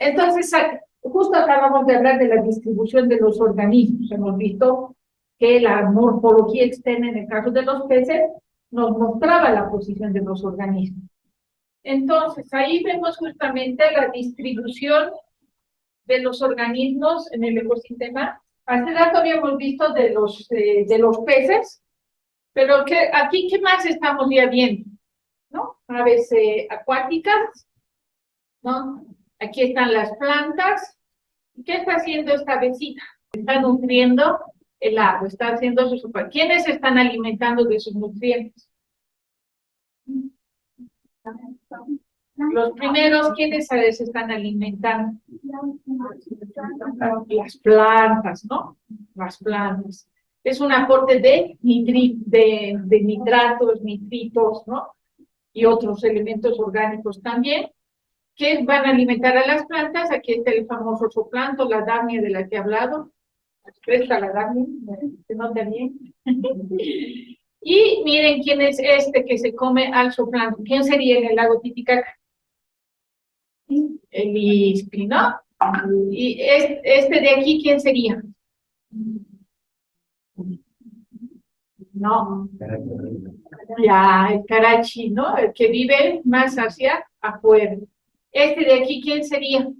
Entonces, justo acabamos de hablar de la distribución de los organismos. Hemos visto que la morfología externa, en el caso de los peces, nos mostraba la posición de los organismos. Entonces, ahí vemos justamente la distribución de los organismos en el ecosistema. Hace rato habíamos visto de los peces, pero aquí, ¿qué más estamos ya viendo? ¿No? Aves acuáticas, ¿no? Aquí están las plantas. ¿Qué está haciendo esta avecita? Está nutriendo el agua, está haciendo su sopa. ¿Quiénes están alimentando de sus nutrientes? Los primeros, ¿quiénes se están alimentando? Las plantas, ¿no? Las plantas. Es un aporte de nitratos, nitritos, ¿no? Y otros elementos orgánicos también, que van a alimentar a las plantas. Aquí está el famoso zooplancton, la damnia de la que he hablado. Esta la damnia, se nota bien. Y miren quién es este que se come al zooplancton. ¿Quién sería en el lago Titicaca? El ispi, ¿no? Y este de aquí, ¿quién sería? No. Ya, el carachi, ¿no? El que vive más hacia afuera. Este de aquí, ¿quién sería?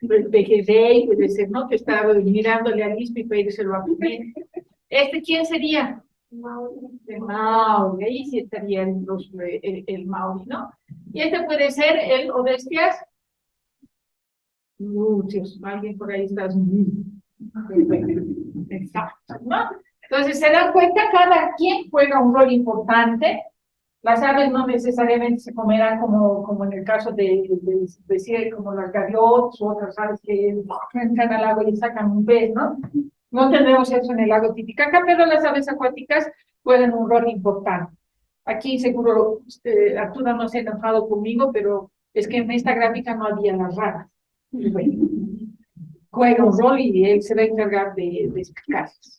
El pejerrey, puede ser, ¿no? Que estaba mirándole al ispi para irse a comer. ¿Este quién sería? El Mauri, ahí sí estaría el Mauri, ¿no? Y este puede ser el Odestias. Dios, alguien por ahí está. Exacto, ¿no? Entonces, se dan cuenta, cada quien juega un rol importante. Las aves no necesariamente se comerán como en el caso de decir, como las gaviotas u otras aves que entran al agua y sacan un pez, ¿no? No tenemos eso en el lago Titicaca, pero las aves acuáticas juegan un rol importante. Aquí seguro Arturo no se ha enojado conmigo, pero es que en esta gráfica no había las ranas. Y bueno, juega un rol y él se va a encargar de explicarles.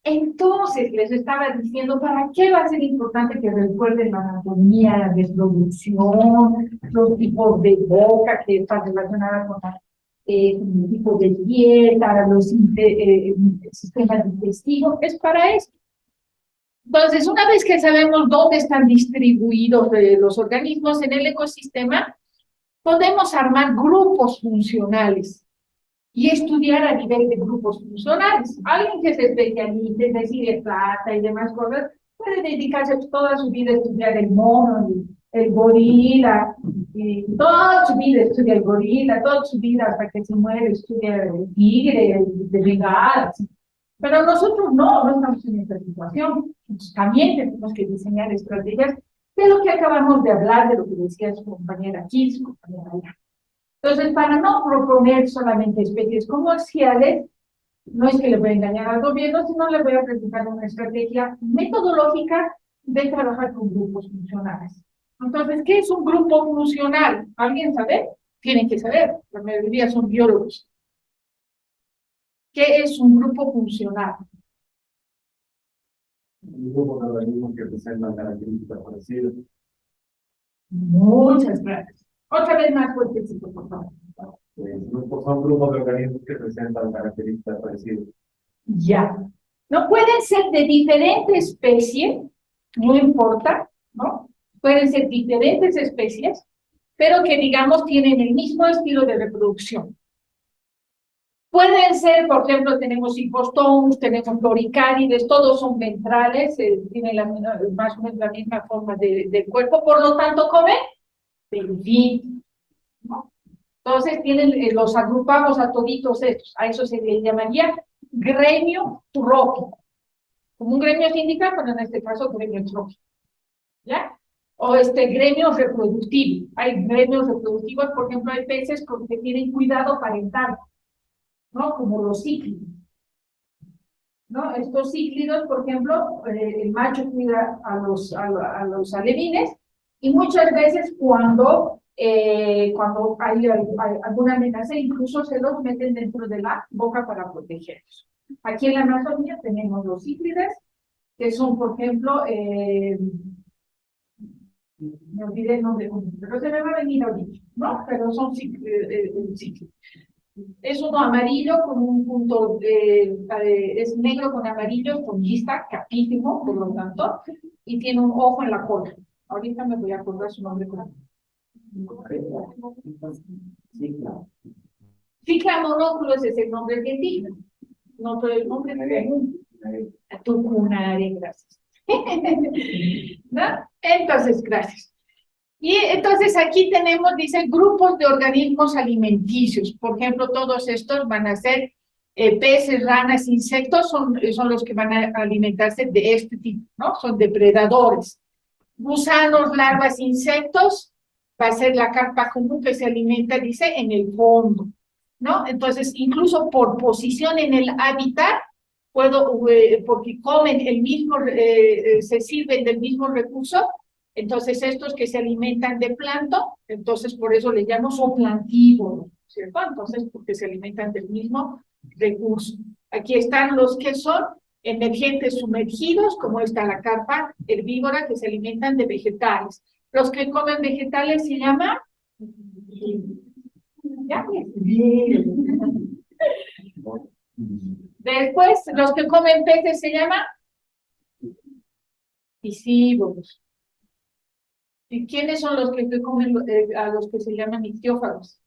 Entonces, les estaba diciendo, ¿para qué va a ser importante que recuerden la anatomía, la reproducción, los tipos de boca que está relacionada con el tipo de dieta, los sistemas digestivos? Es para eso. Entonces, una vez que sabemos dónde están distribuidos los organismos en el ecosistema, podemos armar grupos funcionales y estudiar a nivel de grupos funcionales. Alguien que se especialice, es decir, en plata y demás cosas, puede dedicarse toda su vida a estudiar el mono, el gorila, y toda su vida estudia el gorila, toda su vida hasta que se muere estudia el tigre, el de Bengala. Pero nosotros no estamos en esta situación. Entonces, también tenemos que diseñar estrategias de lo que acabamos de hablar, de lo que decía su compañera aquí, su compañera allá. Entonces, para no proponer solamente especies comerciales, no es que le voy a engañar al gobierno, sino le voy a presentar una estrategia metodológica de trabajar con grupos funcionales. Entonces, ¿qué es un grupo funcional? ¿Alguien sabe? Tienen que saber, la mayoría son biólogos. ¿Qué es un grupo funcional? Un grupo de organismos que presentan características parecidas. Muchas gracias. Otra vez más fuertecito, por favor. Son grupos de organismos que presentan características parecidas. Ya. No pueden ser de diferente especie, no importa, ¿no? Pueden ser diferentes especies, pero que, digamos, tienen el mismo estilo de reproducción. Pueden ser, por ejemplo, tenemos hipostomus, tenemos loricárides, todos son ventrales, tienen más o menos la misma forma del cuerpo, por lo tanto, comen delfín, ¿no? Entonces, los agrupamos a toditos estos, a eso se le llamaría gremio trófico. Como un gremio sindical, pero en este caso gremio trófico, ¿ya? O gremio reproductivo. Hay gremios reproductivos, por ejemplo, hay peces que tienen cuidado parental, ¿no? Como los cíclidos, ¿no? Estos cíclidos, por ejemplo, el macho cuida a los alevines, y muchas veces cuando hay alguna amenaza, incluso se los meten dentro de la boca para protegerlos. Aquí en la Amazonía tenemos los cíclides, que son, por ejemplo, Me olvidé el nombre, pero se me va a venir ahorita, ¿no? Pero son cíclicos. Es uno amarillo con un punto, es negro con amarillo, con lista, capísimo, por lo tanto, y tiene un ojo en la cola. Ahorita me voy a acordar su nombre. Sí, claro. Cicla monóculos es el nombre científico, no todo el nombre común. Tucunare, gracias. ¿No? Entonces, gracias. Y entonces aquí tenemos, dice, grupos de organismos alimenticios. Por ejemplo, todos estos van a ser peces, ranas, insectos, son los que van a alimentarse de este tipo, ¿no? Son depredadores. Gusanos, larvas, insectos, va a ser la carpa común que se alimenta, dice, en el fondo, ¿no? Entonces, incluso por posición en el hábitat, porque comen el mismo, se sirven del mismo recurso, entonces estos que se alimentan de plancton, entonces por eso le llamo zooplanctívoros, ¿cierto? Entonces, porque se alimentan del mismo recurso. Aquí están los que son emergentes sumergidos, como está la carpa herbívora, que se alimentan de vegetales. Los que comen vegetales se llaman... ¿Ya? Después, los que comen peces se llaman piscívoros. ¿Y quiénes son los que comen a los que se llaman ictiófagos?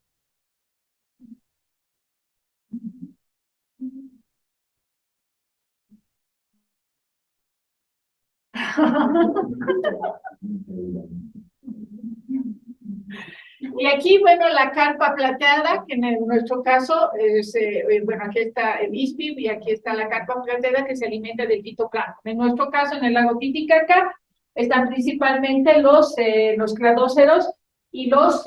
Y aquí, bueno, la carpa plateada, que en nuestro caso, es, bueno, aquí está el ispio y aquí está la carpa plateada que se alimenta del fitoplancton. En nuestro caso, en el lago Titicaca, están principalmente los cladóceros y los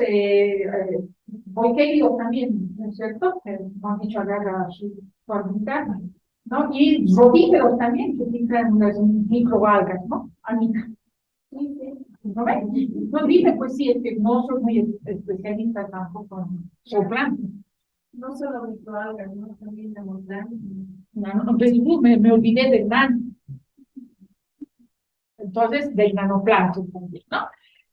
boiqueidos también, ¿no es cierto? Hemos dicho, agarra su órbita, ¿no? Y rodíferos también, que tienen unas microalgas, ¿no? Amiga. ¿No ven? No dice, pues sí, es que no soy muy especialista tampoco en zooplancton. No solo microalgas, ¿no? También nanoplancton. Entonces, me olvidé del nano. Entonces, del nanoplancton también, ¿no?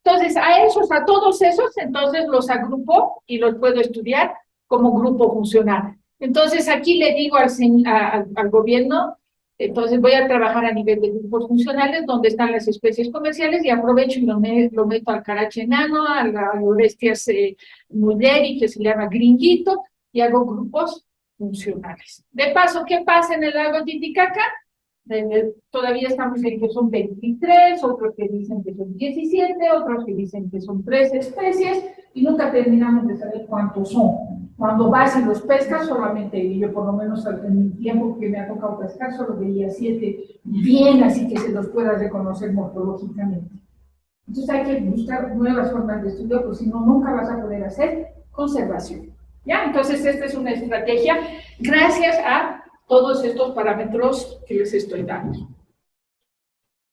Entonces, a todos esos, entonces los agrupo y los puedo estudiar como grupo funcional. Entonces, aquí le digo al gobierno, entonces voy a trabajar a nivel de grupos funcionales donde están las especies comerciales y aprovecho y lo meto al carache enano, a las bestias mulleri, que se llama gringuito, y hago grupos funcionales. De paso, ¿qué pasa en el lago Titicaca? Todavía estamos en que son 23, otros que dicen que son 17, otros que dicen que son 3 especies, y nunca terminamos de saber cuántos son. Cuando vas y los pescas, solamente, yo por lo menos en el tiempo que me ha tocado pescar, solo veía 7 bien, así que se los pueda reconocer morfológicamente. Entonces hay que buscar nuevas formas de estudio, porque si no, nunca vas a poder hacer conservación. ¿Ya? Entonces esta es una estrategia gracias a todos estos parámetros que les estoy dando.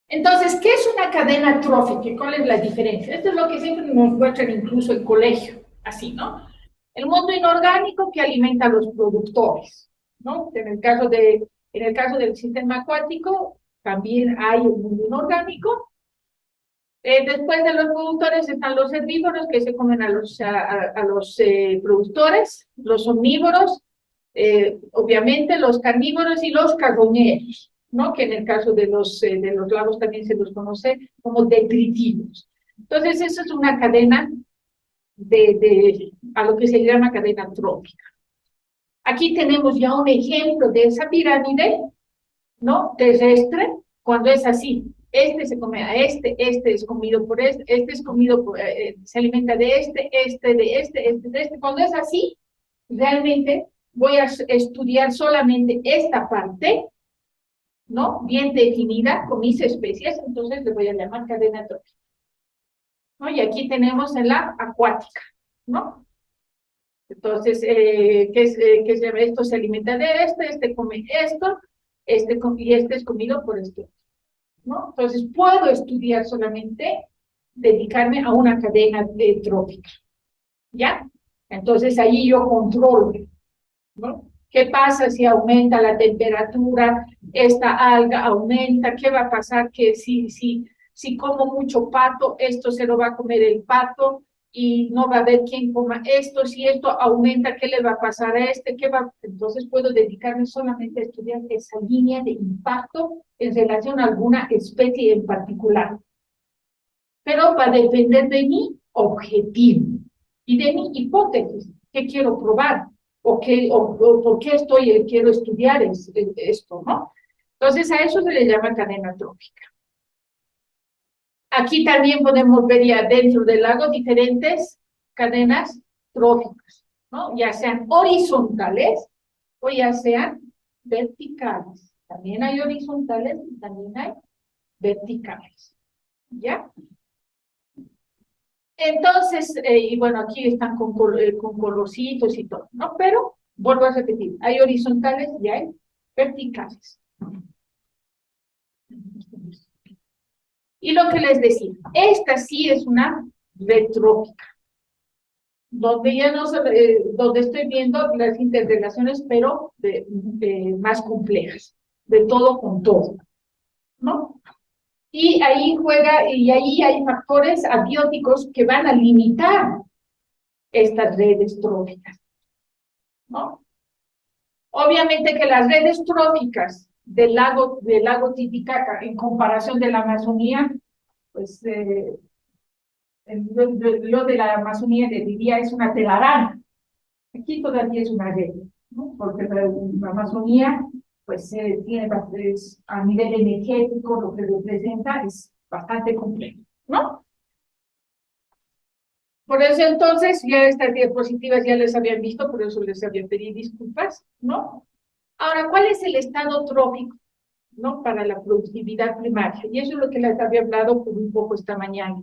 Entonces, ¿qué es una cadena trófica? ¿Cuál es la diferencia? Esto es lo que siempre nos muestran incluso en colegio, así, ¿no? El mundo inorgánico que alimenta a los productores, ¿no? En el caso del sistema acuático, también hay un mundo inorgánico. Después de los productores están los herbívoros que se comen a los productores, los omnívoros, obviamente los carnívoros y los carroñeros, ¿no? Que en el caso de los lagos también se los conoce como detritivos. Entonces, eso es una cadena a lo que se llama cadena trófica. Aquí tenemos ya un ejemplo de esa pirámide, ¿no? Terrestre, cuando es así. Este se come a este es comido por este es comido por, se alimenta de de este. Cuando es así, realmente voy a estudiar solamente esta parte, ¿no? Bien definida con mis especies, entonces le voy a llamar cadena trófica, ¿no? Y aquí tenemos en la acuática, ¿no? Entonces, esto se alimenta de este come esto, y este es comido por esto, ¿no? Entonces, puedo estudiar solamente, dedicarme a una cadena trófica, ¿ya? Entonces, ahí yo controlo, ¿no? ¿Qué pasa si aumenta la temperatura? Esta alga aumenta, ¿qué va a pasar? Que si si como mucho pato, esto se lo va a comer el pato y no va a haber quien coma esto, si esto aumenta, ¿qué le va a pasar a este? ¿Qué va? Entonces puedo dedicarme solamente a estudiar esa línea de impacto en relación a alguna especie en particular. Pero va a depender de mi objetivo y de mi hipótesis, qué quiero probar o por qué quiero estudiar esto, ¿no? Entonces a eso se le llama cadena trófica. Aquí también podemos ver ya dentro del lago diferentes cadenas tróficas, ¿no? Ya sean horizontales o ya sean verticales. También hay horizontales y también hay verticales, ¿ya? Entonces, y bueno, aquí están con colorcitos y todo, ¿no? Pero, vuelvo a repetir, hay horizontales y hay verticales. Y lo que les decía, esta sí es una red trófica, donde ya no donde estoy viendo las interrelaciones, pero más complejas, de todo con todo, ¿no? Y ahí hay factores abióticos que van a limitar estas redes tróficas, ¿no? Obviamente que las redes tróficas del lago Titicaca en comparación de la Amazonía, pues yo de la Amazonía le diría es una telaraña. Aquí todavía es una red, ¿no? Porque la Amazonía pues tiene a nivel energético lo que representa es bastante complejo, ¿no? Por eso entonces, ya estas diapositivas ya les habían visto, por eso les había pedido disculpas, ¿no? Ahora, ¿cuál es el estado trófico, ¿no? Para la productividad primaria. Y eso es lo que les había hablado por un poco esta mañana.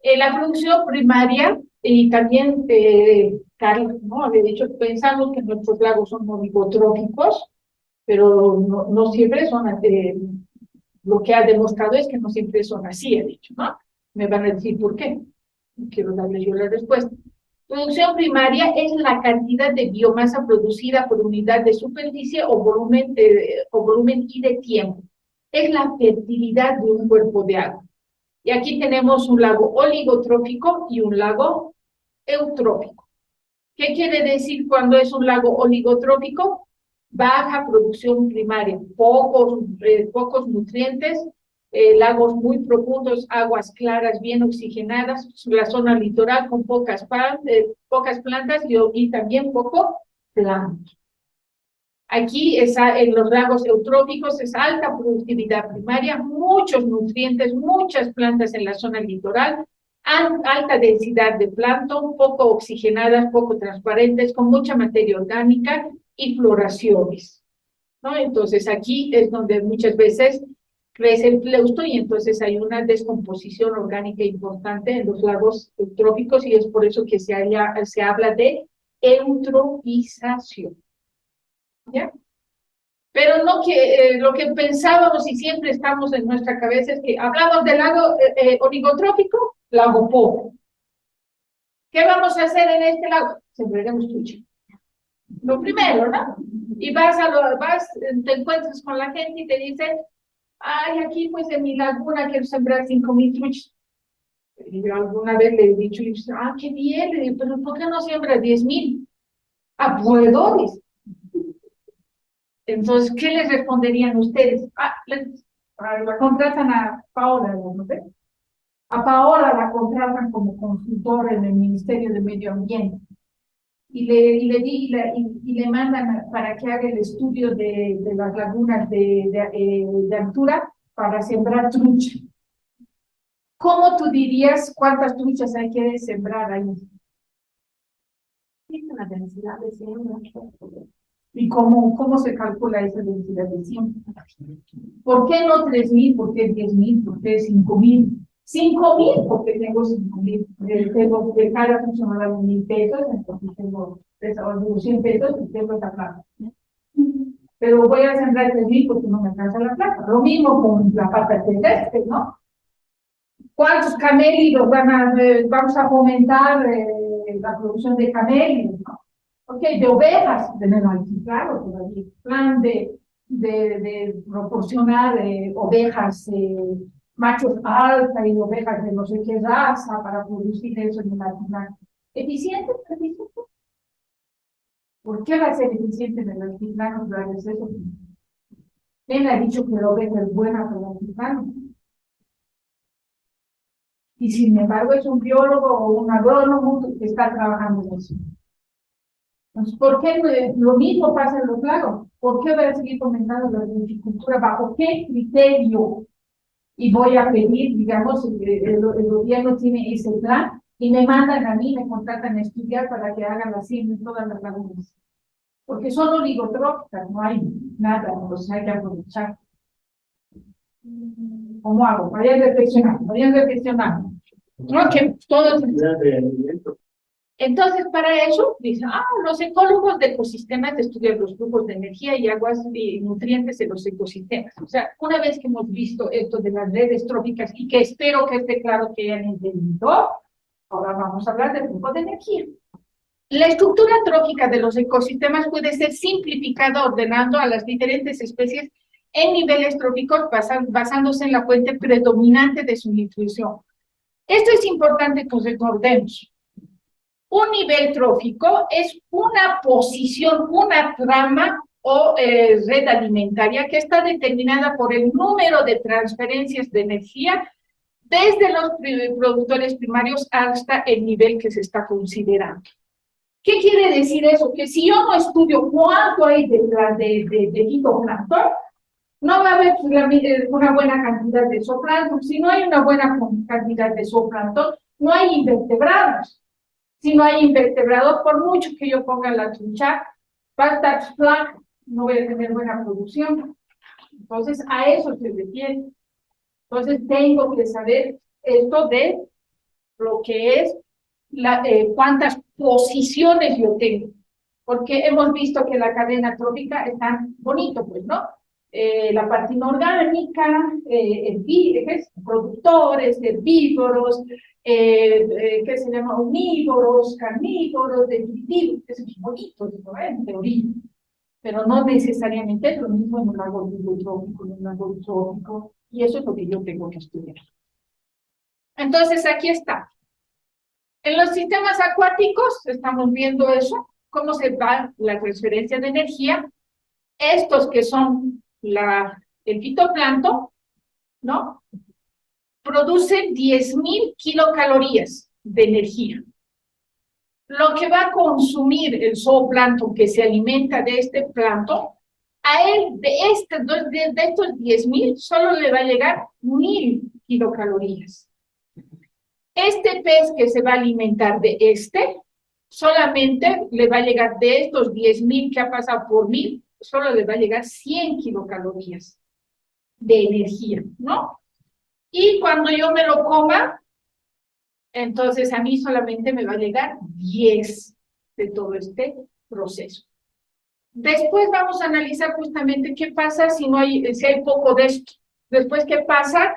La producción primaria, y también Carlos, ¿no? Había dicho, pensamos que nuestros lagos son oligotróficos, pero no siempre son, lo que ha demostrado es que no siempre son así, he dicho, ¿no? Me van a decir por qué. Quiero darle yo la respuesta. Producción primaria es la cantidad de biomasa producida por unidad de superficie o volumen y de tiempo. Es la fertilidad de un cuerpo de agua. Y aquí tenemos un lago oligotrófico y un lago eutrófico. ¿Qué quiere decir cuando es un lago oligotrófico? Baja producción primaria, pocos nutrientes, lagos muy profundos, aguas claras, bien oxigenadas, la zona litoral con pocas plantas y también poco plancton. Aquí en los lagos eutróficos es alta productividad primaria, muchos nutrientes, muchas plantas en la zona litoral, alta densidad de plancton, poco oxigenadas, poco transparentes, con mucha materia orgánica y floraciones, ¿no? Entonces aquí es donde muchas veces crece el pleusto y entonces hay una descomposición orgánica importante en los lagos eutróficos y es por eso que se habla de eutrofización. ¿Ya? Pero no que lo que pensábamos y siempre estamos en nuestra cabeza es que hablamos del lago oligotrófico, lago pobre. ¿Qué vamos a hacer en este lago? Sembraremos trucha. Lo primero, ¿no? Y te encuentras con la gente y te dicen, ay, aquí pues en mi laguna quiero sembrar 5,000 truchas. Y yo alguna vez le he dicho, qué bien, le digo, pero ¿por qué no siembras 10,000? Ah, puedo, dice. Entonces, ¿qué les responderían ustedes? La contratan a Paola, ¿no? A Paola la contratan como consultora en el Ministerio de Medio Ambiente y le mandan para que haga el estudio de las lagunas de altura para sembrar trucha. ¿Cómo tú dirías cuántas truchas hay que sembrar ahí? Es una densidad de 100. ¿Y cómo se calcula esa densidad de 100? ¿Por qué no 3,000? ¿Por qué 10,000? ¿Por qué 5,000? 5,000 porque tengo 5,000. Tengo que cada funcionario 1,000 pesos, entonces tengo 100 pesos y tengo esa plata. Pero voy a sembrar 3,000 porque no me alcanza la plata. Lo mismo con la pata terrestre, ¿no? ¿Cuántos camélidos vamos a fomentar la producción de camélidos, ¿no? Ok, de ovejas, claro, todavía el plan de proporcionar ovejas machos alfa y ovejas de no sé qué raza para producir eso en el altiplano. ¿Eficiente? ¿Eficiente? ¿Por qué va a ser eficiente en el altiplano darles eso? Él ha dicho que la oveja es buena para el altiplano. Y sin embargo es un biólogo o un agrónomo que está trabajando en eso. Entonces, ¿por qué lo mismo pasa en los lagos? ¿Por qué voy a seguir comentando la viticultura? ¿Bajo qué criterio? Y voy a pedir, digamos, el gobierno tiene ese plan y me mandan a mí, me contratan a estudiar para que hagan la siembra en todas las lagunas. Porque son oligotróficas, no hay nada, entonces hay que aprovechar. ¿Cómo hago? Vayan reflexionando, vayan reflexionando. No, que todos... Entonces, para eso, dicen, los ecólogos de ecosistemas estudian los flujos de energía y aguas y nutrientes en los ecosistemas. O sea, una vez que hemos visto esto de las redes tróficas y que espero que esté claro que hayan entendido, ahora vamos a hablar del flujo de energía. La estructura trófica de los ecosistemas puede ser simplificada ordenando a las diferentes especies en niveles tróficos basándose en la fuente predominante de su nutrición. Esto es importante que recordemos. Un nivel trófico es una posición, una trama o red alimentaria que está determinada por el número de transferencias de energía desde los productores primarios hasta el nivel que se está considerando. ¿Qué quiere decir eso? Que si yo no estudio cuánto hay detrás de fitoplancton, no va a haber una buena cantidad de zooplancton. Si no hay una buena cantidad de zooplancton, no hay invertebrados. Si no hay invertebrados, por mucho que yo ponga la trucha, va a estar flaca, no voy a tener buena producción. Entonces, a eso se refiere. Entonces, tengo que saber esto de lo que es cuántas posiciones yo tengo. Porque hemos visto que la cadena trófica es tan bonito, pues, ¿no? La parte inorgánica, productores, herbívoros, que se llama omnívoros, carnívoros, detritivos, que son bonitos, ¿no? En teoría, pero no necesariamente es lo mismo en un lago hidrotrófico, en un lago trófico, y eso es lo que yo tengo que estudiar. Entonces, aquí está. En los sistemas acuáticos, estamos viendo eso, cómo se va la transferencia de energía. Estos que son el fitoplancton, ¿no? Producen 10.000 kilocalorías de energía. Lo que va a consumir el zooplancton que se alimenta de este plancton, a él de estos 10.000 solo le va a llegar 1.000 kilocalorías. Este pez que se va a alimentar de solamente le va a llegar de estos 10.000 que ha pasado por 1.000, solo le va a llegar 100 kilocalorías de energía, ¿no? Y cuando yo me lo coma, entonces a mí solamente me va a llegar 10 de todo este proceso. Después vamos a analizar justamente qué pasa si hay poco de esto. Después, qué pasa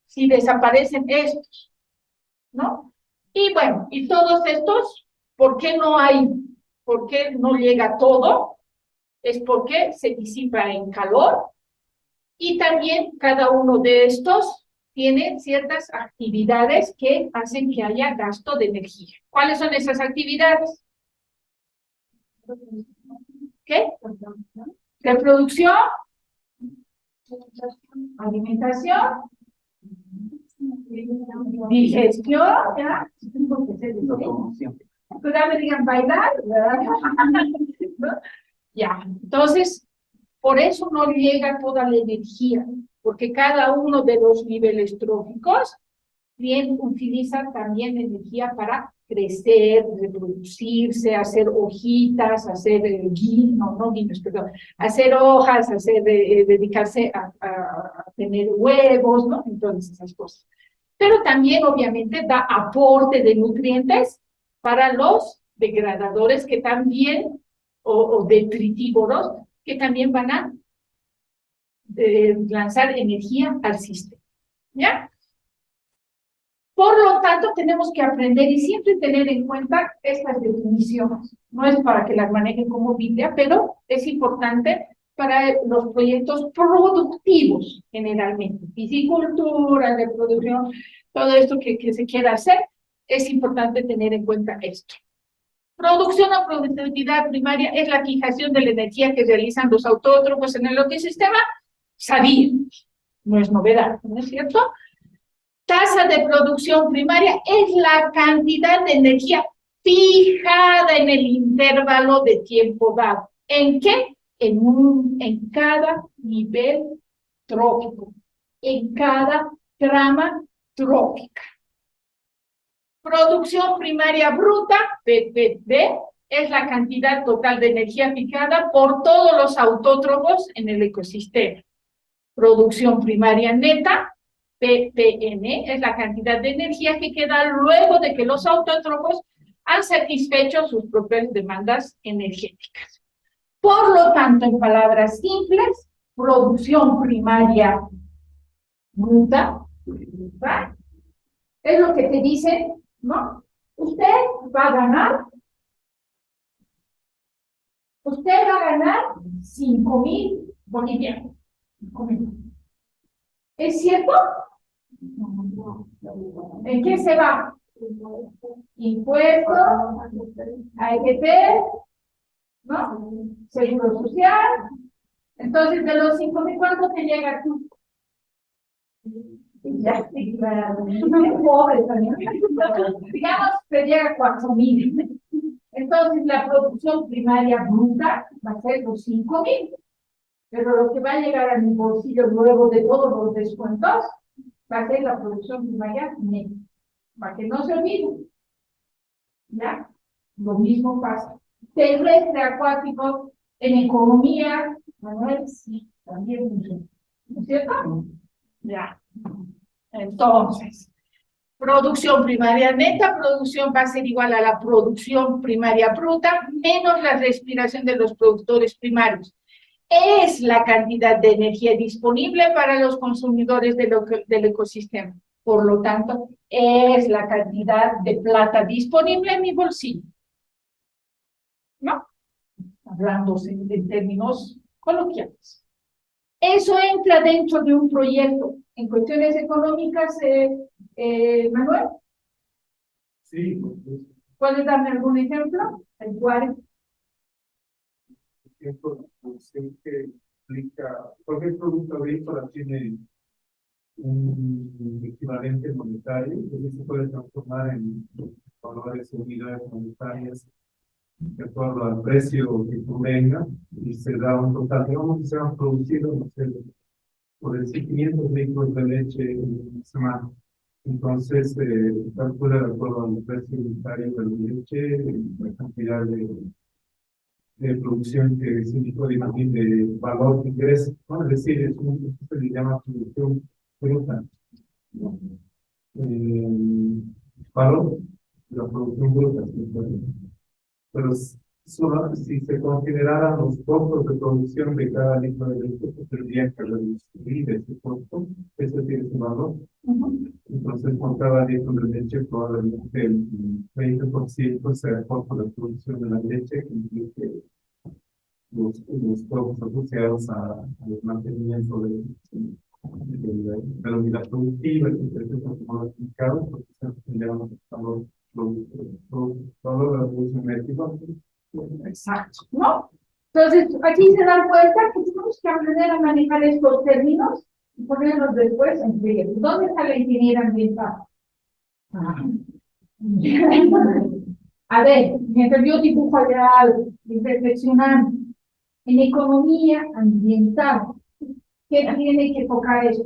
si desaparecen estos, ¿no? Y bueno, y todos estos, ¿por qué no llega todo? Es porque se disipa en calor y también cada uno de estos tiene ciertas actividades que hacen que haya gasto de energía. ¿Cuáles son esas actividades? ¿Qué? Reproducción, alimentación, digestión, ¿ya? Cuidado, me digan bailar, ¿verdad? ¿No? Ya, entonces, por eso no llega toda la energía, porque cada uno de los niveles tróficos bien utiliza también energía para crecer, reproducirse, hacer hojitas, hacer hacer hojas, dedicarse a tener huevos, ¿no? Entonces, esas cosas. Pero también, obviamente, da aporte de nutrientes para los degradadores que también, o detritívoros, que también van a lanzar energía al sistema, ¿ya? Por lo tanto, tenemos que aprender y siempre tener en cuenta estas definiciones. No es para que las manejen como Biblia, pero es importante para los proyectos productivos, generalmente. Piscicultura, de producción, todo esto que se quiera hacer, es importante tener en cuenta esto. Producción o productividad primaria es la fijación de la energía que realizan los autótrofos en el ecosistema. Sabíamos, no es novedad, ¿no es cierto? Tasa de producción primaria es la cantidad de energía fijada en el intervalo de tiempo dado. ¿En qué? En cada nivel trófico, en cada trama trófica. Producción primaria bruta, PPB, es la cantidad total de energía fijada por todos los autótrofos en el ecosistema. Producción primaria neta, PPN, es la cantidad de energía que queda luego de que los autótrofos han satisfecho sus propias demandas energéticas. Por lo tanto, en palabras simples, producción primaria bruta, es lo que te dice, ¿no? Usted va a ganar 5.000 bolivianos. ¿Es cierto? ¿En qué se va? Impuestos, AFP, ¿no? Seguro social. Entonces, de los 5.000, ¿cuánto te llega tú? Ya, sí, claro. Pobre también. Digamos, te llega 4.000. Entonces, la producción primaria bruta va a ser los 5.000. Pero lo que va a llegar a mi bolsillo luego de todos los descuentos va a ser la producción primaria neta. Para que no se olvide. ¿Ya? Lo mismo pasa. Terrestre, acuático, en economía, Manuel, sí, también funciona. ¿No es cierto? Ya. Entonces, producción primaria neta, producción va a ser igual a la producción primaria bruta, menos la respiración de los productores primarios. Es la cantidad de energía disponible para los consumidores del ecosistema. Por lo tanto, es la cantidad de plata disponible en mi bolsillo. ¿No? Hablando en términos coloquiales. Eso entra dentro de un proyecto. En cuestiones económicas, Manuel, Sí, ¿puedes darme algún ejemplo? El cual ejemplo, la producción que implica, cualquier producto agrícola tiene un equivalente monetario, entonces se puede transformar en valores o unidades monetarias de acuerdo al precio que convenga y se da un total. Digamos que se han producido, no sé, por decir 500 litros de leche en una semana. Entonces, calcula de acuerdo al precio unitario de la leche, la cantidad de producción que significa de valor que ingresa, ¿no? Es decir, esto se le llama producción bruta. ¿No? Valor de la producción bruta, ¿sí? Pero solo si se consideraran los costos de producción de cada litro de leche, se tendría que reducir ese costo, ese tiene su valor. Entonces, por cada litro de leche, probablemente el 20% sea el costo de producción de la leche, que implique los costos asociados al mantenimiento de la unidad productiva, etcétera, como lo explicado, porque se llaman valor de la producción energética. exacto, ¿no? Entonces, aquí se dan cuenta que tenemos que aprender a manejar estos términos y ponerlos después en proyecto. ¿Dónde está la ingeniería ambiental? A ver, mientras yo dibujo allá algo, reflexionando, en economía ambiental, ¿qué tiene que tocar esto?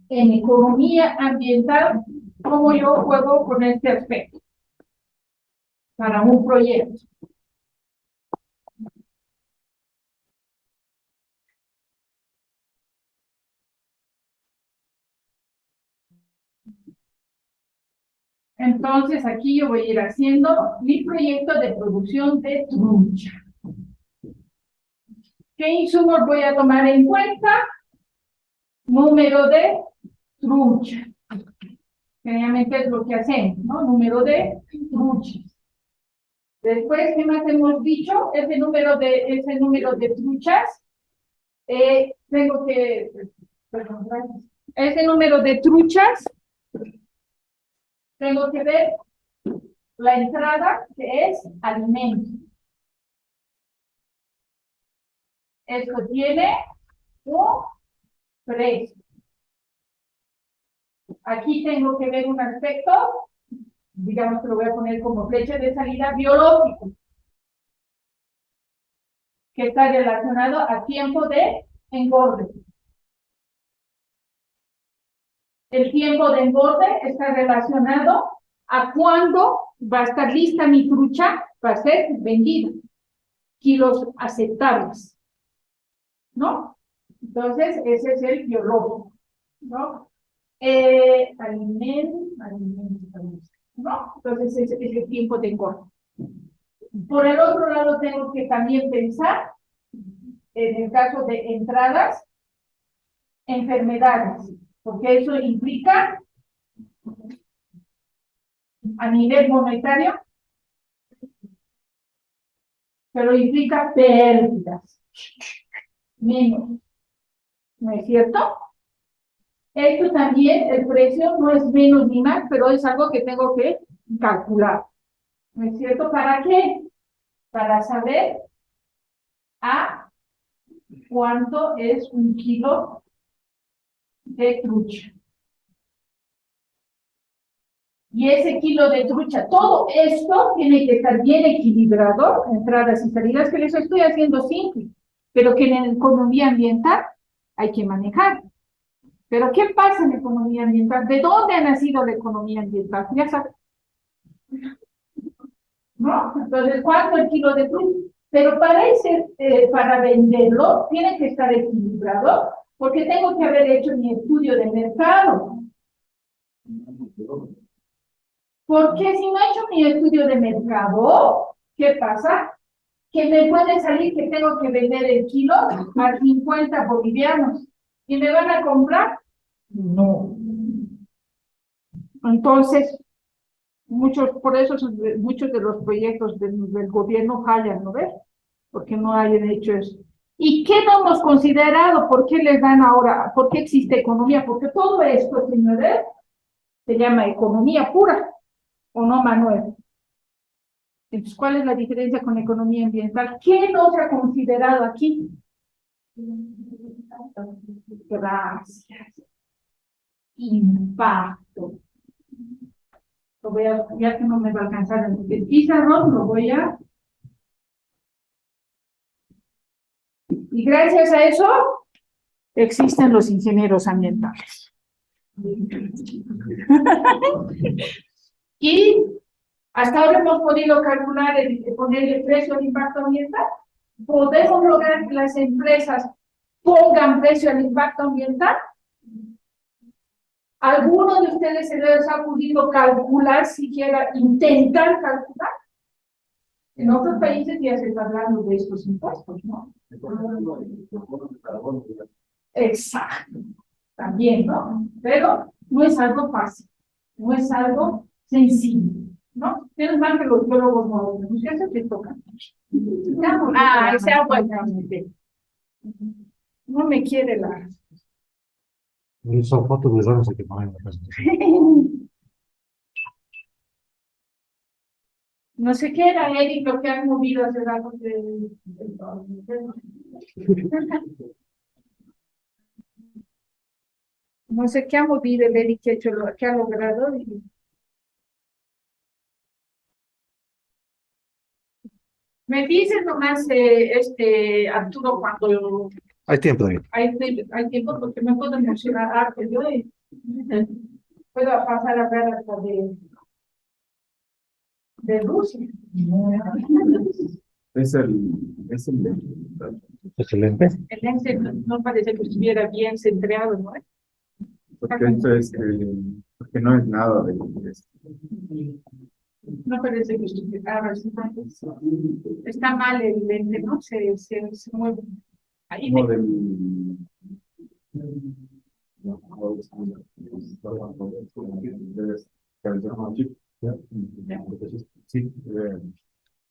En economía ambiental, ¿cómo yo juego con este aspecto? Para un proyecto. Entonces, aquí yo voy a ir haciendo mi proyecto de producción de trucha. ¿Qué insumos voy a tomar en cuenta? Número de trucha. Generalmente es lo que hacemos, ¿no? Número de truchas. Después, ¿qué más hemos dicho? Ese número de truchas. Tengo que, perdón, gracias. Ese número de truchas, tengo que ver la entrada, que es alimento. Esto tiene un precio. Aquí tengo que ver un aspecto, digamos que lo voy a poner como flecha de salida biológico, que está relacionado a tiempo de engorde. El tiempo de engorde está relacionado a cuándo va a estar lista mi trucha para ser vendida. Kilos aceptables, ¿no? Entonces, ese es el biológico, ¿no? Alimento, ¿no? Entonces, ese es el tiempo de engorde. Por el otro lado, tengo que también pensar, en el caso de entradas, enfermedades, porque eso implica, a nivel monetario, pero implica pérdidas, menos, ¿no es cierto? Esto también, el precio no es menos ni más, pero es algo que tengo que calcular, ¿no es cierto? ¿Para qué? Para saber a cuánto es un kilo de trucha. Y ese kilo de trucha, todo esto tiene que estar bien equilibrado, entradas y salidas, que les estoy haciendo simple, pero que en economía ambiental hay que manejar. Pero ¿qué pasa en economía ambiental? ¿De dónde ha nacido la economía ambiental? Ya saben, ¿no? Entonces, ¿cuánto el kilo de trucha? Pero para venderlo, tiene que estar equilibrado, porque tengo que haber hecho mi estudio de mercado. Porque si no he hecho mi estudio de mercado, ¿qué pasa? Que me puede salir que tengo que vender el kilo a 50 bolivianos. ¿Y me van a comprar? No. Entonces, por eso muchos de los proyectos del gobierno fallan, ¿no ves? Porque no hayan hecho eso. ¿Y qué no hemos considerado? ¿Por qué les dan ahora? ¿Por qué existe economía? Porque todo esto, señores, se llama economía pura, ¿o no, Manuel? Entonces, ¿cuál es la diferencia con economía ambiental? ¿Qué no se ha considerado aquí? Gracias. Impacto. Ya que no me va a alcanzar el pizarrón, lo voy a... Y gracias a eso existen los ingenieros ambientales. Y hasta ahora hemos podido calcular, poner el precio al impacto ambiental. ¿Podemos lograr que las empresas pongan precio al impacto ambiental? ¿Alguno de ustedes se les ha podido calcular, siquiera intentar calcular? En otros países ya se está hablando de estos impuestos, ¿no? Exacto, también, ¿no? Pero no es algo fácil, no es algo sencillo, ¿no? Menos mal que los biólogos no lo hacen, que tocan. Ese agua no me quiere la... Son fotos de drones que ponen. No sé qué era, Eric, lo que han movido hace rato no sé qué ha movido el Eric, que ha logrado. Me dices nomás, Arturo, cuando Hay tiempo, David. hay tiempo, porque me puedo emocionar harto. Yo puedo pasar a hablar hasta de Rusia. Excelente. El lente no parece que estuviera bien centrado, ¿no? Porque esto es, porque no es nada de esto. No parece que estuviera. Está mal el lente, ¿no? Se mueve. Ahí Como me... Sí,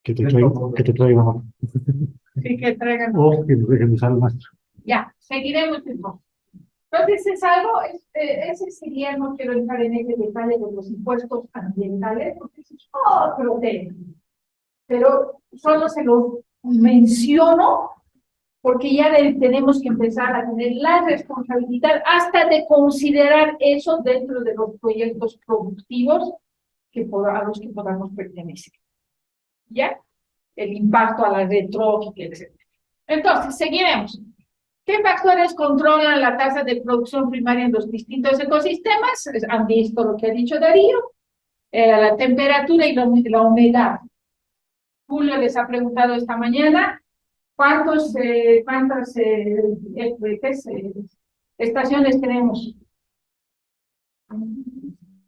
Que te traigan. Sí, que traigan. O que nos dejen usar el maestro. Ya, seguiremos entonces. Entonces es algo, ese sería, no quiero entrar en ese detalle de los impuestos ambientales, porque eso es otro tema. Pero solo se los menciono porque ya tenemos que empezar a tener la responsabilidad hasta de considerar eso dentro de los proyectos productivos a los que podamos pertenecer. ¿Ya? El impacto a la red trófica, etc. Entonces, seguiremos. ¿Qué factores controlan la tasa de producción primaria en los distintos ecosistemas? Han visto lo que ha dicho Darío. La temperatura y la humedad. Julio les ha preguntado esta mañana cuántas estaciones tenemos. A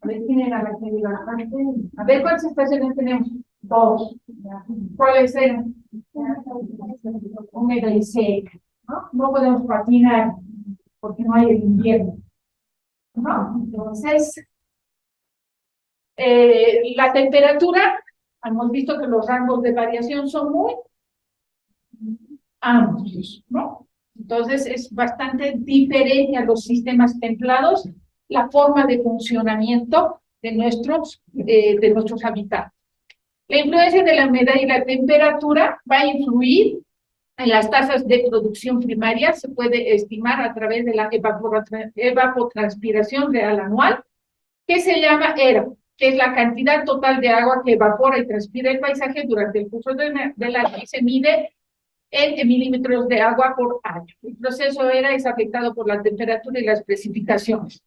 ver quién era la que diga bastante. A ver cuántas estaciones tenemos. 2. ¿Cuáles eran? Húmeda y seca. No podemos patinar porque no hay el invierno. ¿No? Entonces, la temperatura, hemos visto que los rangos de variación son muy amplios, ¿no? Entonces, es bastante diferente a los sistemas templados la forma de funcionamiento de nuestros habitantes. La influencia de la humedad y la temperatura va a influir en las tasas de producción primaria. Se puede estimar a través de la evapotranspiración real anual, que se llama ERA, que es la cantidad total de agua que evapora y transpira el paisaje durante el curso del año, y se mide en milímetros de agua por año. El proceso ERA es afectado por la temperatura y las precipitaciones.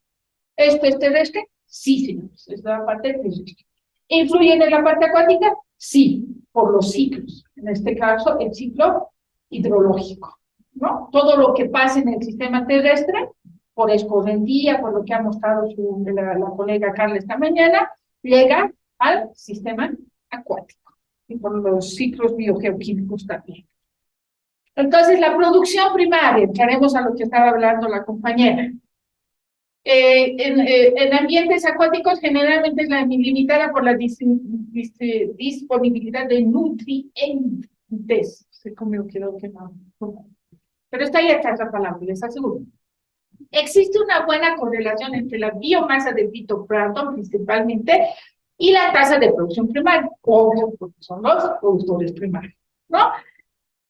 ¿Esto es terrestre? Sí, señores, es la parte terrestre. ¿Influyen en la parte acuática? Sí, por los ciclos. En este caso, el ciclo hidrológico, ¿no? Todo lo que pasa en el sistema terrestre, por escorrentía, por lo que ha mostrado la colega Carla esta mañana, llega al sistema acuático y por los ciclos biogeoquímicos también. Entonces, la producción primaria, entraremos a lo que estaba hablando la compañera. En ambientes acuáticos generalmente es limitada por la disponibilidad de nutrientes. Sé cómo quedó que no. Pero está ahí atrás la palabra, les aseguro. Existe una buena correlación entre la biomasa del fitoplancton principalmente y la tasa de producción primaria, obvio, porque son los productores primarios, ¿no?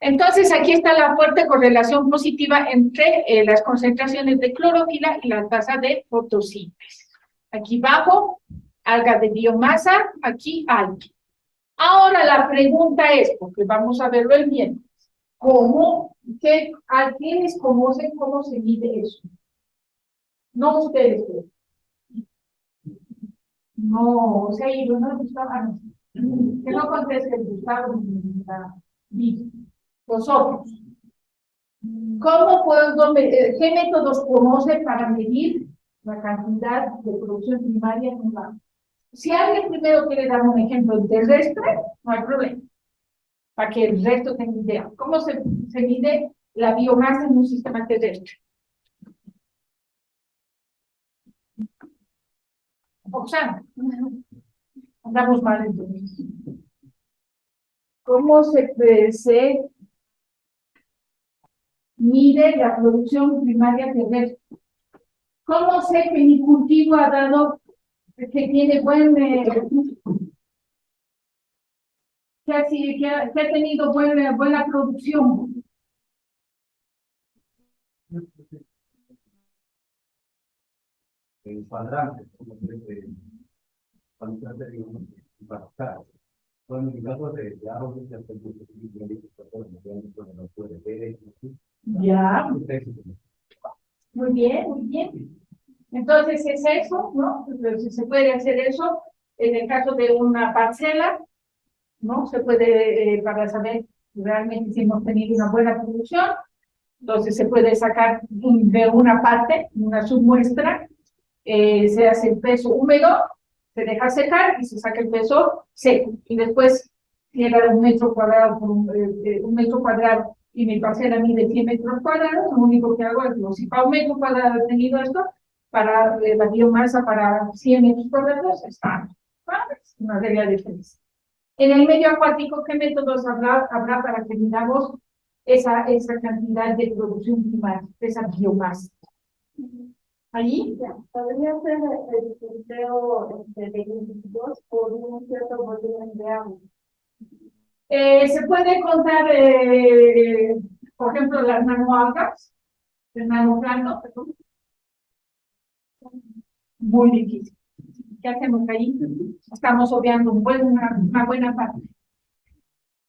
Entonces, aquí está la fuerte correlación positiva entre las concentraciones de clorofila y la tasa de fotosíntesis. Aquí bajo, algas de biomasa, aquí alga. Ahora la pregunta es, porque vamos a verlo el miércoles, ¿quiénes conocen cómo se mide eso? No ustedes. No, o sea, yo no Gustavo, que no conteste el Gustavo ni vosotros. ¿Qué métodos conocen para medir la cantidad de producción primaria en un banco? Si alguien primero quiere dar un ejemplo terrestre, no hay problema, para que el resto tenga idea. ¿Cómo se mide la biomasa en un sistema terrestre? Oxana, andamos mal entonces. ¿Cómo se mide la producción primaria terrestre? ¿Cómo sé que mi cultivo ha dado, que tiene que ha tenido buena producción? El cuadrante, como se son indicadores de árboles y Ya. Muy bien, muy bien. Entonces es eso, ¿no? Entonces, se puede hacer eso en el caso de una parcela, ¿no? Se puede, para saber realmente si hemos tenido una buena producción, entonces se puede sacar de una parte, una submuestra, se hace el peso húmedo, se deja secar y se saca el peso seco. Y después, si era un metro cuadrado por un metro cuadrado y mi parcela mide 100 metros cuadrados, lo único que hago es, si para un metro cuadrado he tenido esto, para la biomasa para 100 metros cuadrados, está. Es una regla de tres. En el medio acuático, ¿qué métodos habrá para que midamos esa cantidad de producción primaria, de esa biomasa? Ahí Ya, podría ser el filtreo de líquidos por un cierto volumen de agua. se puede contar, por ejemplo, las nanoalgas, el nanoplano, perdón. Muy difícil. ¿Qué hacemos ahí? Estamos obviando una buena parte.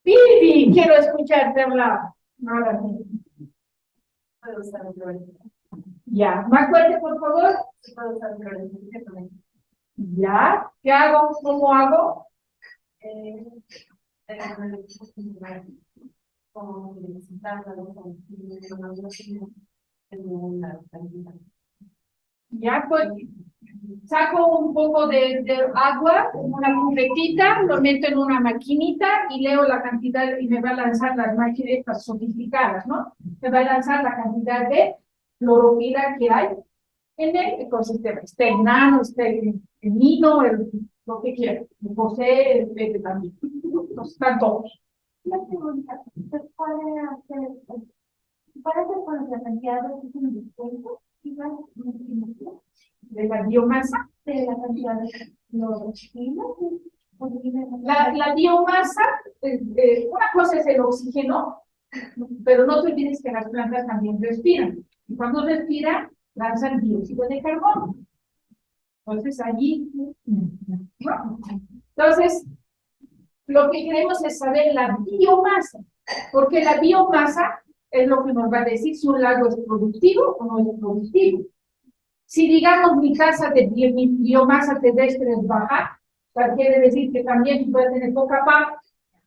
Vivi, quiero escucharte hablar. Ahora sí. Puedo usar un problema. Ya, más fuerte, por favor. Puedo usar un problema. Ya, ¿qué hago? ¿Cómo hago? Como necesitarlo, una cantidad. Ya, pues, saco un poco de agua, una cubetita, lo meto en una maquinita y leo la cantidad y me va a lanzar las máquinas sofisticadas, ¿no? Me va a lanzar la cantidad de clorofila que hay en el ecosistema. Esté el nano, esté el nino, lo que quiera. El José, el Pepe también. Entonces, están todos. La pregunta, ¿se puede hacer con la cantidad de oxígeno dispuesto? Igual, De la biomasa. de la cantidad de clorofila. La biomasa, una cosa es el oxígeno, pero no te olvides que las plantas también respiran. Y cuando respiran, lanzan dióxido de carbono. Entonces, allí, ¿no? Entonces, lo que queremos es saber la biomasa, porque la biomasa es lo que nos va a decir si un lago es productivo o no es productivo. Si digamos mi mi biomasa terrestre es baja, quiere decir que también puede tener poca parte,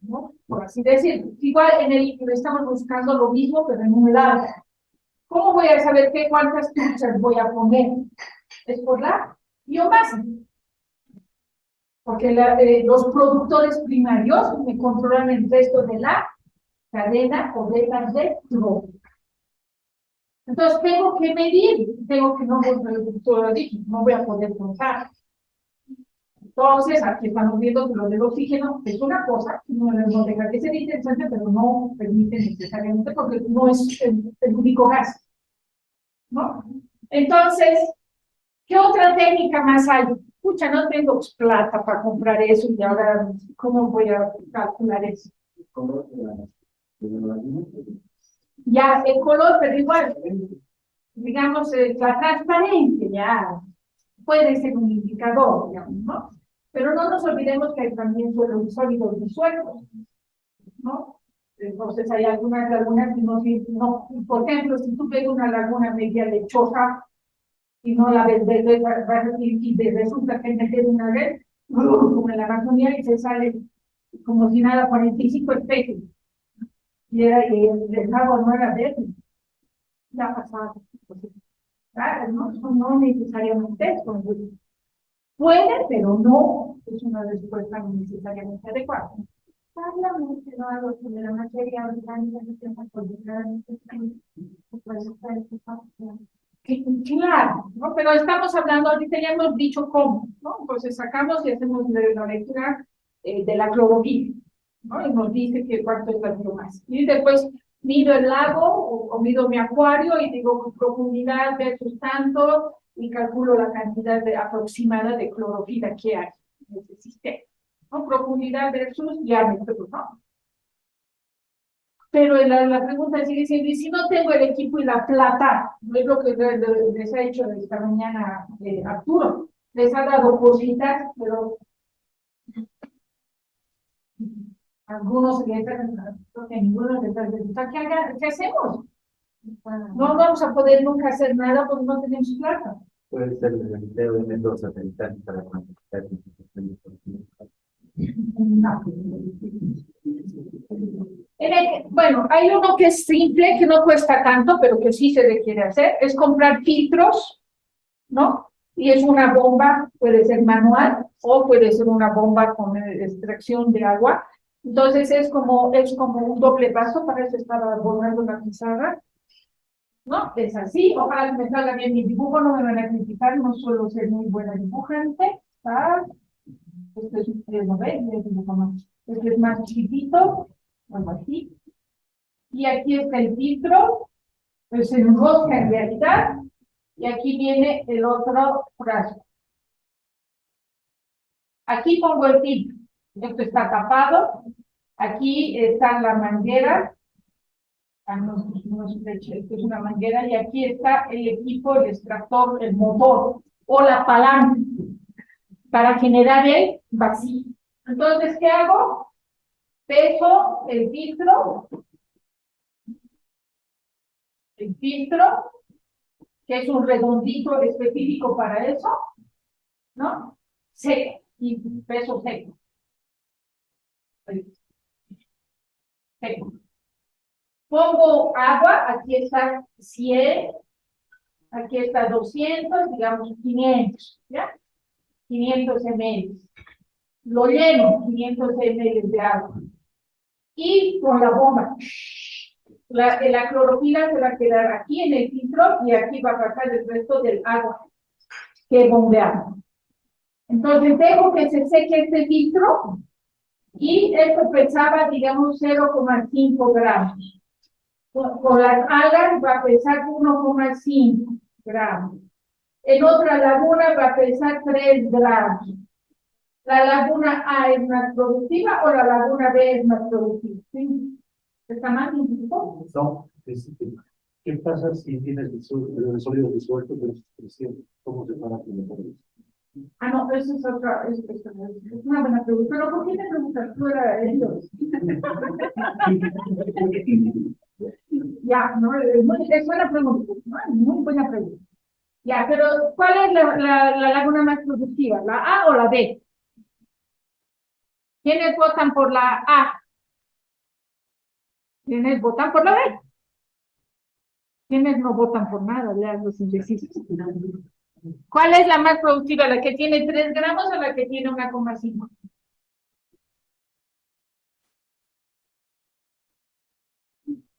¿no? Por así decirlo. Igual en el estamos buscando lo mismo, pero en un lago. ¿Cómo voy a saber cuántas truchas voy a poner? Es por la biomasa. Porque los productores primarios me controlan el resto de la cadena o de la red trófica. Entonces tengo que medir, no voy a poder contar. Entonces, aquí estamos viendo que lo del oxígeno es una cosa, no deja que ser interesante, pero no permite necesariamente porque no es el único gas, ¿no? Entonces, ¿qué otra técnica más hay? Pucha, no tengo plata para comprar eso y ahora, ¿cómo voy a calcular eso? Ya, el color, pero igual, digamos, la transparencia, ya, puede ser un indicador, digamos, ¿no? Pero no nos olvidemos que hay también suelos sólidos disueltos, ¿no? Entonces hay algunas lagunas que no, por ejemplo, si tú ves una laguna media lechosa y no la ves, y resulta que metes una vez, como en la Amazonía, y se sale como si nada, 45 especies. Y el lago no era verde, ya ha pasado. Claro, no necesariamente eso. Puede, pero no es una respuesta necesariamente adecuada. Habla mencionado sobre la materia orgánica que se encuentra en Claro, ¿no? Pero estamos hablando, ahorita ya hemos dicho cómo, ¿no? Entonces sacamos y hacemos la lectura de la clorofila, ¿no? Y nos dice que cuánto es la biomasa. Y después mido el lago o mido mi acuario y digo profundidad versus tanto y calculo la cantidad aproximada de clorofila que hay en ese sistema, ¿no? Profundidad versus diámetro, ¿no? Pero la pregunta sigue siendo, ¿y si no tengo el equipo y la plata? No es lo que les ha hecho esta mañana Arturo. Les ha dado cositas, pero algunos les creo que ninguno les ha preguntado, ¿qué hacemos? No vamos a poder nunca hacer nada porque no tenemos plata. Puede ser el empleo de métodos satelitales para cuantificar No. Bueno, hay uno que es simple, que no cuesta tanto, pero que sí se requiere hacer, es comprar filtros, ¿no? Y es una bomba, puede ser manual o puede ser una bomba con extracción de agua. Entonces es como un doble paso, para eso estaba borrando la pizarra, ¿no? Es así, ojalá que me salga bien mi dibujo, no me van a criticar, no suelo ser muy buena dibujante, ¿está? Este es un dibujo más. Este es más chiquitito, algo así. Y aquí está el filtro, pues se enrosca en realidad, y aquí viene el otro frasco. Aquí pongo el filtro, esto está tapado, aquí está la manguera, esto es una manguera, y aquí está el equipo, el extractor, el motor, o la palanca, para generar el vacío. Entonces, ¿qué hago? Peso el filtro, que es un redondito específico para eso, ¿no? Seco, y peso seco. Seco. Pongo agua, aquí está 100, aquí está 200, digamos 500, ¿ya? 500 ml. Lo lleno, 500 ml de agua. Y con la bomba. La clorofila se va a quedar aquí en el filtro y aquí va a pasar el resto del agua que bombeamos. Entonces dejo que se seque este filtro y esto pesaba, digamos, 0,5 gramos. Con las algas va a pesar 1,5 gramos. En otra laguna va a pesar 3 gramos. ¿La laguna A es más productiva o la laguna B es más productiva? ¿Sí? ¿Está más incluso? No, ¿qué pasa si tienes el sólido disuelto de expresión? ¿Cómo se para el Ah, no, eso es otra, es una buena pregunta. Pero ¿por qué me preguntas tú era ellos? Ya, no, es buena pregunta, ¿no? Muy buena pregunta. Ya, pero ¿cuál es la laguna más productiva? ¿La A o la B? ¿Quiénes votan por la A? ¿Quiénes votan por la B? ¿Quiénes no votan por nada? Vean los indecisos. ¿Cuál es la más productiva? ¿La que tiene 3 gramos o la que tiene 1,5?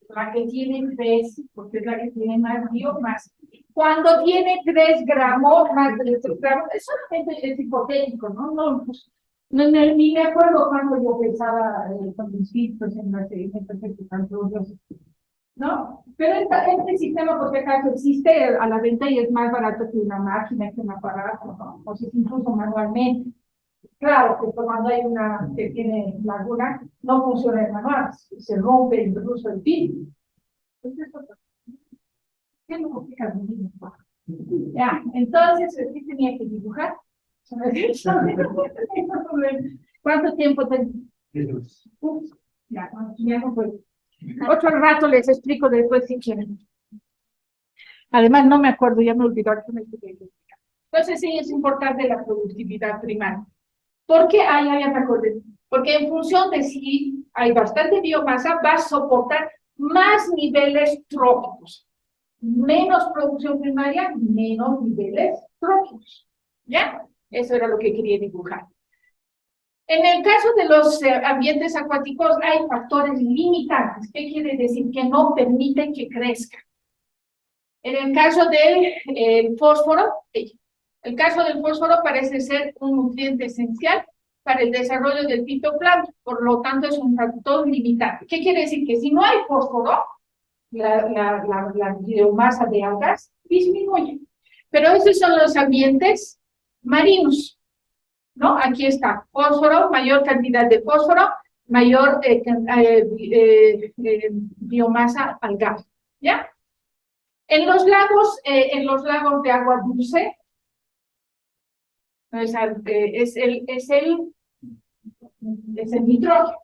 La que tiene 3, porque es la que tiene más biomasa. Cuando tiene 3 gramos, más de 3 gramos, eso es hipotético, ¿no? Ni me acuerdo cuando yo pensaba con mis filtros en las ¿no? Pero este sistema, por si acaso, existe a la venta y es más barato que una máquina, que un aparato, ¿no? O si incluso manualmente. Claro que cuando hay una que tiene laguna, no funciona el manual, se rompe incluso el pin. ¿Qué no complica el mismo? Ya, entonces, ¿qué tenía que dibujar? ¿Cuánto tiempo tengo? Ya, no puedo. Otro rato les explico después si quieren. Además, no me acuerdo, ya me olvidó. Entonces, sí, es importante la productividad primaria. ¿Por qué? Ya me acordé. Porque en función de si hay bastante biomasa, va a soportar más niveles tróficos. Menos producción primaria, menos niveles tróficos. ¿Ya? Eso era lo que quería dibujar. En el caso de los ambientes acuáticos hay factores limitantes. ¿Qué quiere decir? Que no permiten que crezca. En el caso del fósforo, parece ser un nutriente esencial para el desarrollo del fitoplancton, por lo tanto es un factor limitante. ¿Qué quiere decir? Que si no hay fósforo, la biomasa de algas disminuye. Pero esos son los ambientes marinos, ¿no? Aquí está, fósforo, mayor cantidad de fósforo, mayor biomasa algal, ¿ya? En los lagos de agua dulce, es el nitrógeno.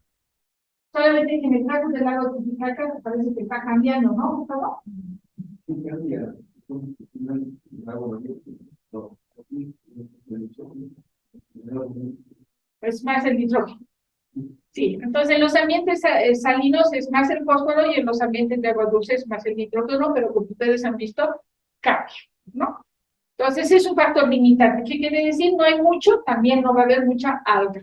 Solamente que en el caso del lago de Titicaca parece que está cambiando, ¿no, Gustavo? Es más el nitrógeno. Sí, entonces en los ambientes salinos es más el fósforo y en los ambientes de agua dulce es más el nitrógeno, pero como ustedes han visto, cambia, ¿no? Entonces es un factor limitante. ¿Qué quiere decir? No hay mucho, también no va a haber mucha alga.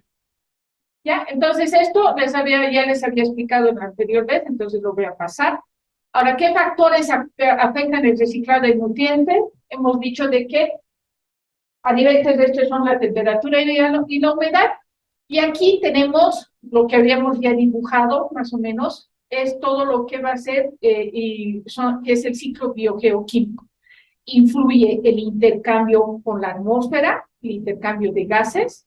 ¿Ya? Entonces esto ya les había explicado en la anterior vez, entonces lo voy a pasar. Ahora, ¿qué factores afectan el reciclado de nutrientes? Hemos dicho de que a nivel terrestre son la temperatura y la humedad, Y aquí tenemos lo que habíamos ya dibujado, más o menos, es todo lo que va a ser, que es el ciclo biogeoquímico. Influye el intercambio con la atmósfera, el intercambio de gases,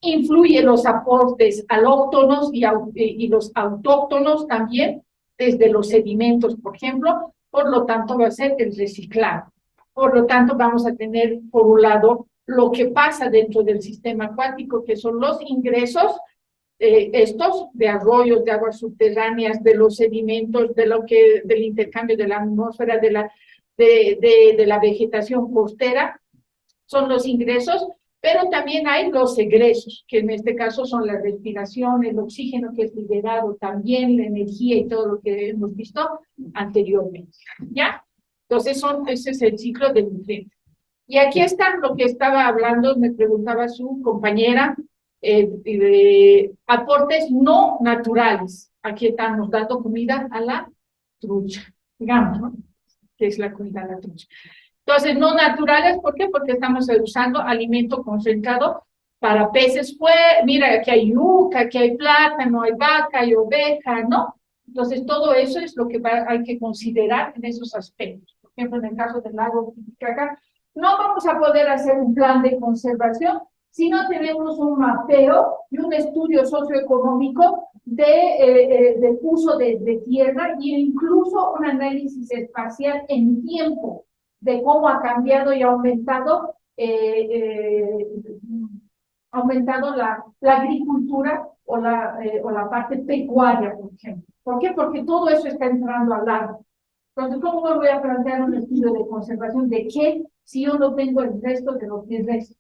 influye los aportes alóctonos y los autóctonos también, desde los sedimentos, por ejemplo, por lo tanto va a ser el reciclado. Por lo tanto, vamos a tener, por un lado, lo que pasa dentro del sistema acuático, que son los ingresos, estos de arroyos, de aguas subterráneas, de los sedimentos, del intercambio de la atmósfera, de la vegetación costera, son los ingresos, pero también hay los egresos, que en este caso son la respiración, el oxígeno que es liberado, también la energía y todo lo que hemos visto anteriormente, ¿ya? Entonces, ese es el ciclo de nutrientes. Y aquí está lo que estaba hablando, me preguntaba su compañera, de aportes no naturales. Aquí estamos dando comida a la trucha, digamos, ¿no? Que es la comida a la trucha. Entonces, no naturales, ¿por qué? Porque estamos usando alimento concentrado para peces. Mira, aquí hay yuca, aquí hay plátano, hay vaca, hay oveja, ¿no? Entonces, todo eso es lo que hay que considerar en esos aspectos. Por ejemplo, en el caso del lago Titicaca, no vamos a poder hacer un plan de conservación si no tenemos un mapeo y un estudio socioeconómico del uso de tierra e incluso un análisis espacial en tiempo de cómo ha cambiado y aumentado la agricultura o la parte pecuaria, por ejemplo. ¿Por qué? Porque todo eso está entrando al lago. Entonces, ¿cómo voy a plantear un estudio de conservación de qué si yo no tengo el resto de lo que resta?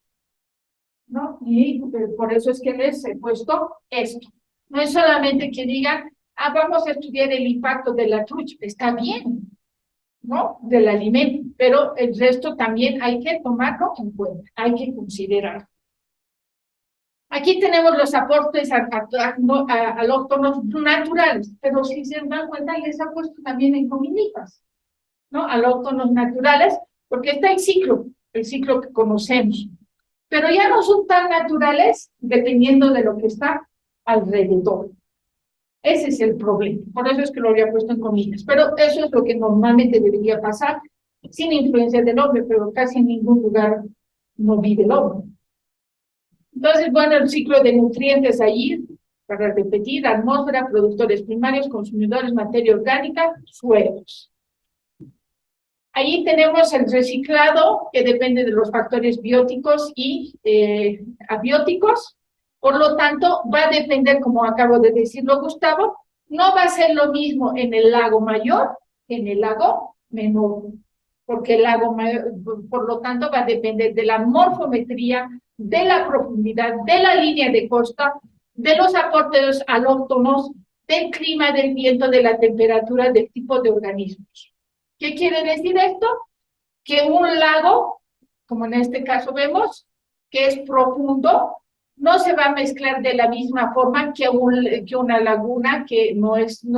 ¿No? Y por eso es que les he puesto esto. No es solamente que digan, vamos a estudiar el impacto de la trucha, está bien, ¿no? Del alimento, pero el resto también hay que tomarlo en cuenta, hay que considerar. Aquí tenemos los aportes alóctonos naturales, pero si se dan cuenta, les ha puesto también en cominitas, ¿no? Alóctonos naturales, porque está el ciclo que conocemos, pero ya no son tan naturales dependiendo de lo que está alrededor. Ese es el problema, por eso es que lo había puesto en comillas, pero eso es lo que normalmente debería pasar, sin influencia del hombre, pero casi en ningún lugar no vive el hombre. Entonces, bueno, el ciclo de nutrientes allí, para repetir, atmósfera, productores primarios, consumidores, materia orgánica, suelos. Ahí tenemos el reciclado, que depende de los factores bióticos y abióticos. Por lo tanto, va a depender, como acabo de decirlo Gustavo, no va a ser lo mismo en el lago mayor que en el lago menor, porque el lago mayor, por lo tanto, va a depender de la morfometría, de la profundidad, de la línea de costa, de los aportes alóctonos, del clima, del viento, de la temperatura, del tipo de organismos. ¿Qué quiere decir esto? Que un lago, como en este caso vemos, que es profundo, no se va a mezclar de la misma forma que una laguna que no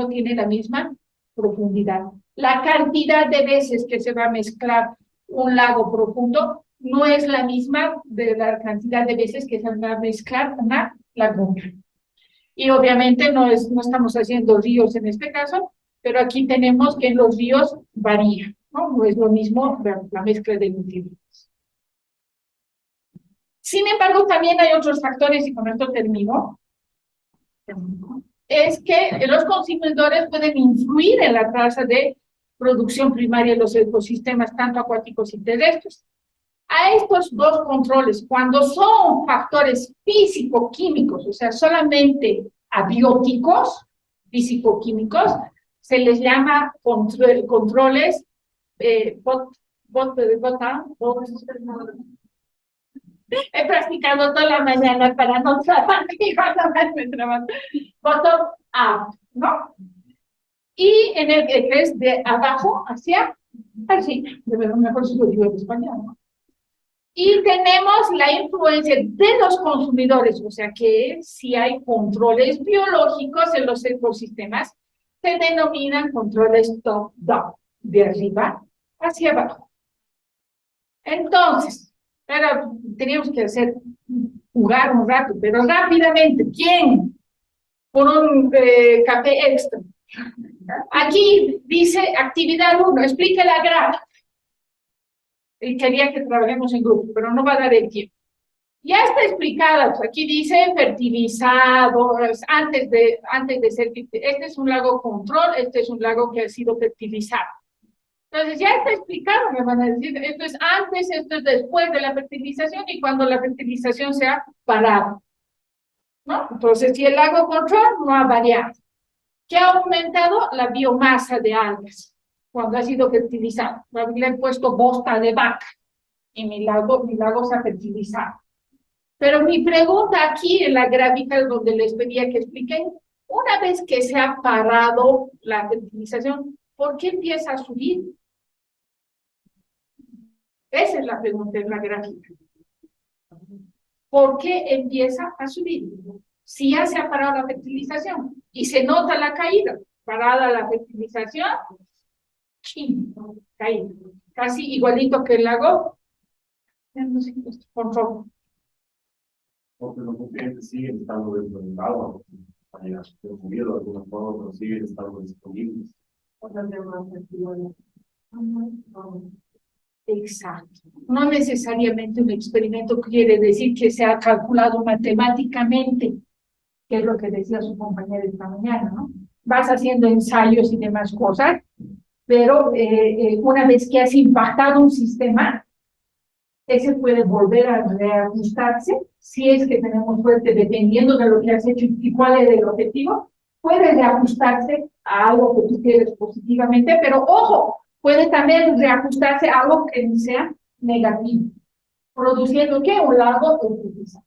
tiene la misma profundidad. La cantidad de veces que se va a mezclar un lago profundo no es la misma de la cantidad de veces que se va a mezclar una laguna. Y obviamente no estamos haciendo ríos en este caso, pero aquí tenemos que en los ríos varía, ¿no? No es lo mismo la mezcla de nutrientes. Sin embargo, también hay otros factores, y con esto termino, es que los consumidores pueden influir en la tasa de producción primaria de los ecosistemas, tanto acuáticos y terrestres. A estos dos controles, cuando son factores físico-químicos, o sea, solamente abióticos, físico-químicos, se les llama controles he practicado toda la mañana para no trabajar bottom up, ¿no? Y en el que es de abajo hacia arriba, mejor si lo digo en español, ¿no? Y tenemos la influencia de los consumidores, o sea que si hay controles biológicos en los ecosistemas, se denominan controles top-down, de arriba hacia abajo. Entonces, pero teníamos que hacer jugar un rato, pero rápidamente. ¿Quién? Por un café extra. Aquí dice actividad 1, explique la gráfica. Y quería que trabajemos en grupo, pero no va a dar el tiempo. Ya está explicada, aquí dice fertilizados, antes de ser, este es un lago control, este es un lago que ha sido fertilizado. Entonces ya está explicado, me van a decir, esto es antes, esto es después de la fertilización y cuando la fertilización se ha parado, ¿no? Entonces, si el lago control no ha variado. ¿Qué ha aumentado? La biomasa de algas, cuando ha sido fertilizado. Le he puesto bosta de vaca y mi lago se ha fertilizado. Pero mi pregunta aquí en la gráfica donde les pedía que expliquen, una vez que se ha parado la fertilización, ¿por qué empieza a subir? Esa es la pregunta en la gráfica. ¿Por qué empieza a subir? Si ya se ha parado la fertilización y se nota la caída, parada la fertilización, caída, casi igualito que el lago, control. Porque los nutrientes siguen estando dentro del agua, porque hayan consumido de alguna forma, pero siguen estando disponibles. Exacto. No necesariamente un experimento quiere decir que se ha calculado matemáticamente, que es lo que decía su compañera esta mañana, ¿no? Vas haciendo ensayos y demás cosas, pero una vez que has impactado un sistema, ese puede volver a reajustarse, si es que tenemos suerte, dependiendo de lo que has hecho y cuál es el objetivo, puede reajustarse a algo que tú quieres positivamente, pero ojo, puede también reajustarse a algo que sea negativo, produciendo ¿qué? Un lago utilizado.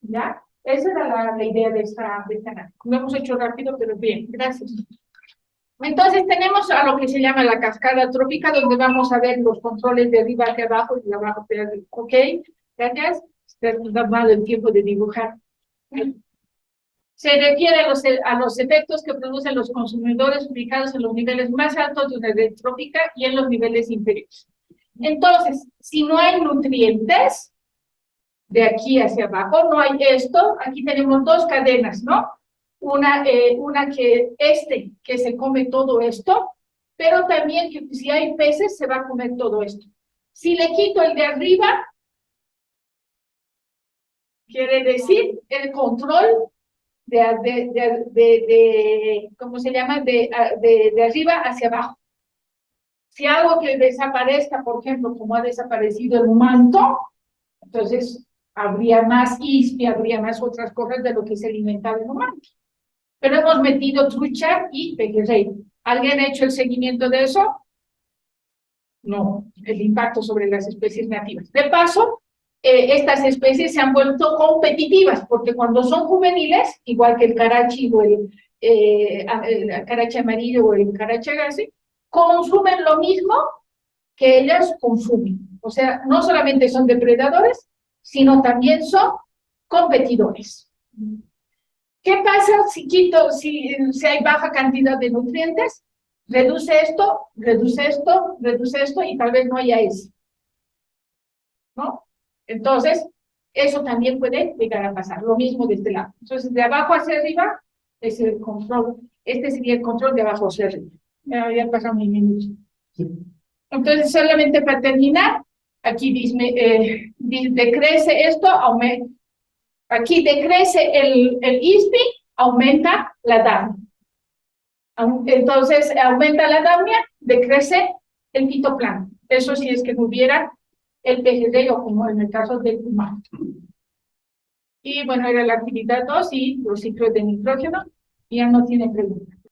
¿Ya? Esa era la idea de esta análisis. Lo hemos hecho rápido, pero bien, gracias. Entonces tenemos a lo que se llama la cascada trófica, donde vamos a ver los controles de arriba hacia abajo y de abajo hacia arriba. ¿Ok? Gracias. Nos da mal el tiempo de dibujar. Se refiere a los efectos que producen los consumidores ubicados en los niveles más altos de una red trófica y en los niveles inferiores. Entonces, si no hay nutrientes, de aquí hacia abajo, no hay esto, aquí tenemos dos cadenas, ¿no? Una que se come todo esto, pero también que si hay peces se va a comer todo esto. Si le quito el de arriba, quiere decir el control ¿cómo se llama? De arriba hacia abajo. Si algo que desaparezca, por ejemplo, como ha desaparecido el manto, entonces habría más ISPI, habría más otras cosas de lo que se alimentaba en el manto. Pero hemos metido trucha y pejerrey. ¿Alguien ha hecho el seguimiento de eso? No, el impacto sobre las especies nativas. De paso, estas especies se han vuelto competitivas, porque cuando son juveniles, igual que el carachi o el carachi amarillo o el carachi agassiz, consumen lo mismo que ellas consumen. O sea, no solamente son depredadores, sino también son competidores. ¿Qué pasa si hay baja cantidad de nutrientes? Reduce esto, reduce esto, reduce esto y tal vez no haya eso, ¿no? Entonces, eso también puede llegar a pasar, lo mismo de este lado. Entonces, de abajo hacia arriba es el control, este sería el control de abajo hacia arriba. Me había pasado mi minuto. Entonces, solamente para terminar, aquí decrece esto, aumenta. Aquí decrece el ISPI, aumenta la damia. Entonces, aumenta la damia, decrece el fitoplancton. Eso sí es que no hubiera el pejerrey o como en el caso del humano. Y bueno, era la actividad 2 y los ciclos de nitrógeno. Ya no tiene preguntas.